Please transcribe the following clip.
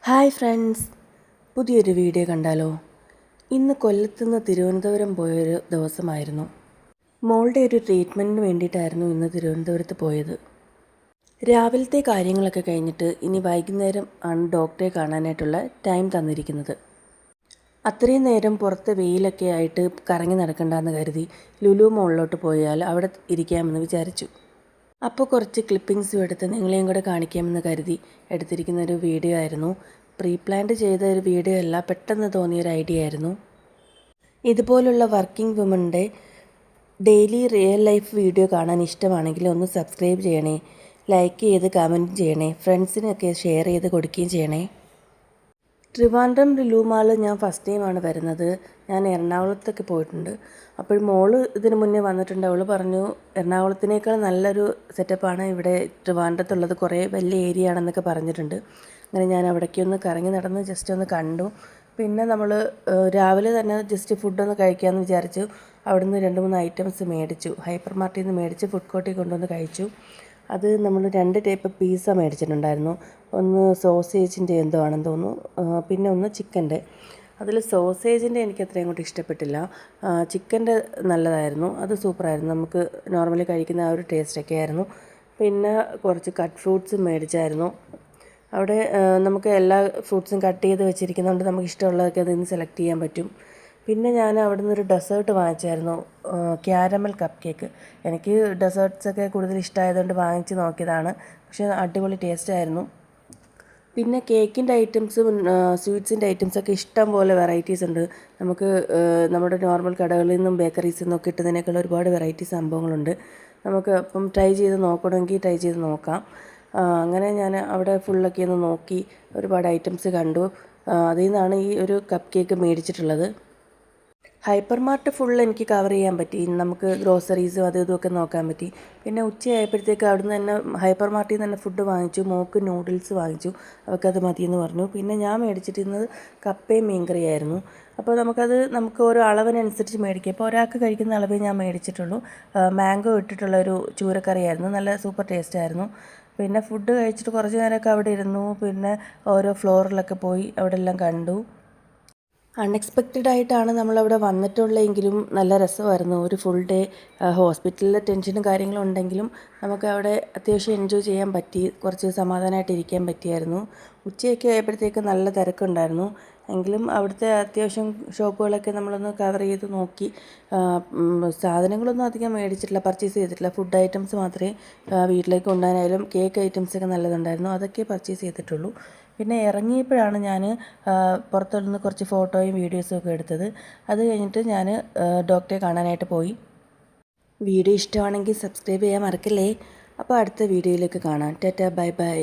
Hi friends, പുതിയൊരു video കണ്ടാലോ? ഇന്ന് കൊല്ലത്തുനിന്ന് തിരുവനന്തപുരം പോയൊരു ദിവസമായിരുന്നു. മോളുടെ ഒരു ട്രീറ്റ്മെൻറ്റിന് വേണ്ടിയിട്ടായിരുന്നു ഇന്ന് തിരുവനന്തപുരത്ത് പോയത്. രാവിലത്തെ കാര്യങ്ങളൊക്കെ കഴിഞ്ഞിട്ട് ഇനി വൈകുന്നേരം ആണ് ഡോക്ടറെ കാണാനായിട്ടുള്ള ടൈം തന്നിരിക്കുന്നത്. അത്രയും നേരം പുറത്ത് വെയിലൊക്കെ ആയിട്ട് കറങ്ങി നടക്കണ്ടെന്ന് കരുതി ലുലു മോളിലോട്ട് പോയാൽ അവിടെ ഇരിക്കാമെന്ന് വിചാരിച്ചു. അപ്പോൾ കുറച്ച് ക്ലിപ്പിങ്സും എടുത്ത് നിങ്ങളെയും കൂടെ കാണിക്കാമെന്ന് കരുതി എടുത്തിരിക്കുന്ന ഒരു വീഡിയോ ആയിരുന്നു. പ്രീ പ്ലാൻഡ് ചെയ്ത ഒരു വീഡിയോ അല്ല, പെട്ടെന്ന് തോന്നിയൊരു ഐഡിയ ആയിരുന്നു. ഇതുപോലുള്ള വർക്കിംഗ് വുമൻ്റെ ഡെയിലി റിയൽ ലൈഫ് വീഡിയോ കാണാൻ ഇഷ്ടമാണെങ്കിൽ ഒന്ന് സബ്സ്ക്രൈബ് ചെയ്യണേ, ലൈക്ക് ചെയ്ത് കമൻറ്റ് ചെയ്യണേ, ഫ്രണ്ട്സിനൊക്കെ ഷെയർ ചെയ്ത് കൊടുക്കുകയും ചെയ്യണേ. ട്രിവാൻഡ്രം ലുലു മാൾ ഞാൻ ഫസ്റ്റ് ടൈമാണ് വരുന്നത്. ഞാൻ എറണാകുളത്തൊക്കെ പോയിട്ടുണ്ട്. അപ്പോൾ മോള് ഇതിന് മുന്നേ വന്നിട്ടുണ്ട്. അവൾ പറഞ്ഞു എറണാകുളത്തിനേക്കാൾ നല്ലൊരു സെറ്റപ്പാണ് ഇവിടെ ട്രിവാൻഡ്രത്തുള്ളത്, കുറേ വലിയ ഏരിയ ആണെന്നൊക്കെ പറഞ്ഞിട്ടുണ്ട്. അങ്ങനെ ഞാൻ അവിടേക്കൊന്ന് കറങ്ങി നടന്ന് ജസ്റ്റ് ഒന്ന് കണ്ടു. പിന്നെ നമ്മൾ രാവിലെ തന്നെ ജസ്റ്റ് ഫുഡൊന്ന് കഴിക്കാമെന്ന് വിചാരിച്ചു. അവിടുന്ന് 2-3 ഐറ്റംസ് മേടിച്ചു. ഹൈപ്പർ മാർട്ടിൽ നിന്ന് മേടിച്ച് ഫുഡ് കോർട്ടിൽ കൊണ്ടുവന്ന് കഴിച്ചു. അത് നമ്മൾ 2 ടൈപ്പ് പിസ്സ മേടിച്ചിട്ടുണ്ടായിരുന്നു. ഒന്ന് സോസേജിൻ്റെ എന്തോ ആണെന്ന് തോന്നുന്നു, പിന്നെ ഒന്ന് ചിക്കൻ്റെ. അതിൽ സോസേജിൻ്റെ എനിക്ക് അത്രയും അങ്ങോട്ട് ഇഷ്ടപ്പെട്ടില്ല. ചിക്കൻ്റെ നല്ലതായിരുന്നു, അത് സൂപ്പറായിരുന്നു. നമുക്ക് നോർമലി കഴിക്കുന്ന ആ ഒരു ടേസ്റ്റൊക്കെ ആയിരുന്നു. പിന്നെ കുറച്ച് കട്ട് ഫ്രൂട്ട്സും മേടിച്ചായിരുന്നു. അവിടെ നമുക്ക് എല്ലാ ഫ്രൂട്ട്സും കട്ട് ചെയ്ത് വെച്ചിരിക്കുന്നതുകൊണ്ട് നമുക്ക് ഇഷ്ടമുള്ളതൊക്കെ അതിൽ നിന്ന് സെലക്ട് ചെയ്യാൻ പറ്റും. പിന്നെ ഞാൻ അവിടെ നിന്നൊരു ഡെസേർട്ട് വാങ്ങിച്ചായിരുന്നു, ക്യാരമൽ കപ്പ് കേക്ക്. എനിക്ക് ഡെസേർട്ട്സൊക്കെ കൂടുതൽ ഇഷ്ടമായതുകൊണ്ട് വാങ്ങിച്ച് നോക്കിയതാണ്. പക്ഷേ അടിപൊളി ടേസ്റ്റായിരുന്നു. പിന്നെ കേക്കിൻ്റെ ഐറ്റംസും സ്വീറ്റ്സിൻ്റെ ഐറ്റംസൊക്കെ ഇഷ്ടം പോലെ വെറൈറ്റീസ് ഉണ്ട്. നമുക്ക് നമ്മുടെ നോർമൽ കടകളിൽ നിന്നും ബേക്കറീസിൽ നിന്നും കിട്ടുന്നതിനേക്കാൾ ഒരുപാട് വെറൈറ്റി സംഭവങ്ങളുണ്ട്. നമുക്ക് അപ്പം ട്രൈ ചെയ്ത് നോക്കണമെങ്കിൽ ട്രൈ ചെയ്ത് നോക്കാം. അങ്ങനെ ഞാൻ അവിടെ ഫുള്ളൊക്കെ ഒന്ന് നോക്കി ഒരുപാട് ഐറ്റംസ് കണ്ടു. അതിൽ നിന്നാണ് ഈ ഒരു കപ്പ് കേക്ക് മേടിച്ചിട്ടുള്ളത്. ഹൈപ്പർ മാർട്ട് ഫുൾ എനിക്ക് കവർ ചെയ്യാൻ പറ്റി. നമുക്ക് ഗ്രോസറീസും അതും ഇതുമൊക്കെ നോക്കാൻ പറ്റി. പിന്നെ ഉച്ചയായപ്പോഴത്തേക്ക് അവിടുന്ന് തന്നെ ഹൈപ്പർ മാർട്ടിൽ നിന്ന് തന്നെ ഫുഡ് വാങ്ങിച്ചു. മോൾക്ക് നൂഡിൽസ് വാങ്ങിച്ചു, അവൾക്കത് മതിയെന്ന് പറഞ്ഞു. പിന്നെ ഞാൻ മേടിച്ചിരുന്നത് കപ്പയും മീൻകറിയായിരുന്നു. അപ്പോൾ നമുക്ക് ഓരോ അളവിനനുസരിച്ച് മേടിക്കാം. ഇപ്പോൾ ഒരാൾക്ക് കഴിക്കുന്ന അളവേ ഞാൻ മേടിച്ചിട്ടുള്ളൂ. മാംഗോ ഇട്ടിട്ടുള്ള ഒരു ചൂരക്കറിയായിരുന്നു, നല്ല സൂപ്പർ ടേസ്റ്റായിരുന്നു. പിന്നെ ഫുഡ് കഴിച്ചിട്ട് കുറച്ച് നേരമൊക്കെ അവിടെ ഇരുന്നു. പിന്നെ ഓരോ ഫ്ലോറിലൊക്കെ പോയി അവിടെ എല്ലാം കണ്ടു. അൺഎക്സ്പെക്റ്റഡ് ആയിട്ടാണ് നമ്മളവിടെ വന്നിട്ടുള്ളതെങ്കിലും നല്ല രസമായിരുന്നു. ഒരു ഫുൾ ഡേ ഹോസ്പിറ്റലിലെ ടെൻഷനും കാര്യങ്ങളും ഉണ്ടെങ്കിലും നമുക്ക് അവിടെ അത്യാവശ്യം എൻജോയ് ചെയ്യാൻ പറ്റി, കുറച്ച് സമാധാനമായിട്ട് ഇരിക്കാൻ പറ്റിയായിരുന്നു. ഉച്ചയൊക്കെ ആയപ്പോഴത്തേക്ക് നല്ല തിരക്കുണ്ടായിരുന്നു. എങ്കിലും അവിടുത്തെ അത്യാവശ്യം ഷോപ്പുകളൊക്കെ നമ്മളൊന്ന് കവർ ചെയ്ത് നോക്കി. സാധനങ്ങളൊന്നും അധികം മേടിച്ചിട്ടില്ല, പർച്ചേസ് ചെയ്തിട്ടില്ല. ഫുഡ് ഐറ്റംസ് മാത്രമേ വീട്ടിലേക്ക് കൊണ്ടുപോകാനായാലും കേക്ക് ഐറ്റംസൊക്കെ നല്ലതുണ്ടായിരുന്നു, അതൊക്കെ പർച്ചേസ് ചെയ്തിട്ടുള്ളൂ. പിന്നെ ഇറങ്ങിയപ്പോഴാണ് ഞാൻ പുറത്തുനിന്ന് കുറച്ച് ഫോട്ടോയും വീഡിയോസും ഒക്കെ എടുത്തത്. അത് കഴിഞ്ഞിട്ട് ഞാൻ ഡോക്ടറെ കാണാനായിട്ട് പോയി. വീഡിയോ ഇഷ്ടമാണെങ്കിൽ സബ്സ്ക്രൈബ് ചെയ്യാൻ മറക്കല്ലേ. അപ്പോൾ അടുത്ത വീഡിയോയിലേക്ക് കാണാം. Tata, bye bye.